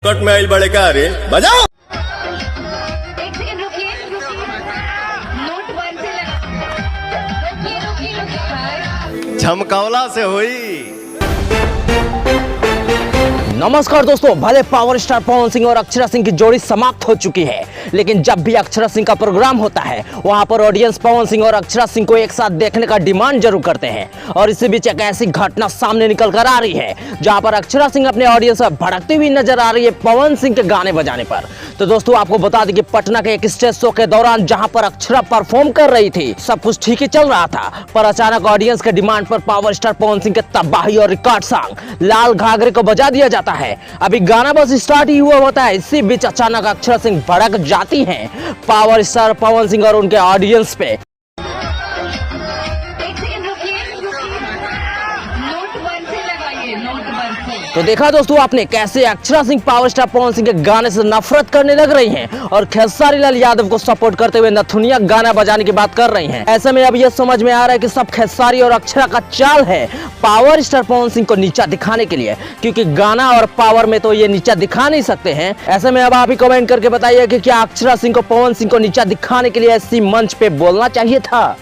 Cut में आइल बड़े का रे बजाओ। एक सेकंड रुकिए नोट बंद से रुकिए भाई। झमकौला से हुई। नमस्कार दोस्तों, भले पावर स्टार पवन सिंह और अक्षरा सिंह की जोड़ी समाप्त हो चुकी है, लेकिन जब भी अक्षरा सिंह का प्रोग्राम होता है वहां पर ऑडियंस पवन सिंह और अक्षरा सिंह को एक साथ देखने का डिमांड जरूर करते हैं। और इसी बीच एक ऐसी घटना सामने निकल कर आ रही है जहां पर अक्षरा सिंह अपने ऑडियंस पर भड़कती हुई नजर आ रही है पवन सिंह के गाने बजाने पर। तो दोस्तों आपको बता दें कि पटना के एक स्टेज शो के दौरान जहां पर अक्षरा परफॉर्म कर रही थी, सब कुछ ठीक ही चल रहा था, पर अचानक ऑडियंस के डिमांड पर पावर स्टार पवन सिंह के तबाही और रिकॉर्ड सॉन्ग लाल घाघरे को बजा दिया जाता है। अभी गाना बस स्टार्ट ही हुआ होता है, इसी बीच अचानक अक्षरा सिंह भड़क जाती हैं पावर स्टार पवन सिंह और उनके ऑडियंस पे। एक सेकंड रुकिए नोट बंद से लगाइए नोट बंद से। तो देखा दोस्तों आपने कैसे अक्षरा सिंह पावर स्टार पवन सिंह के गाने से नफरत करने लग रही हैं और खेसारी लाल यादव को सपोर्ट करते हुए नथुनिया गाना बजाने की बात कर रही हैं। ऐसे में अब यह समझ में आ रहा है कि सब खेसारी और अक्षरा का चाल है पावर स्टार पवन सिंह को नीचा दिखाने के लिए, क्योंकि गाना और पावर में तो ये नीचा दिखा नहीं सकते हैं। ऐसे में अब आप ही कमेंट करके बताइए कि क्या अक्षरा सिंह को पवन सिंह को नीचा दिखाने के लिए ऐसी मंच पे बोलना चाहिए था।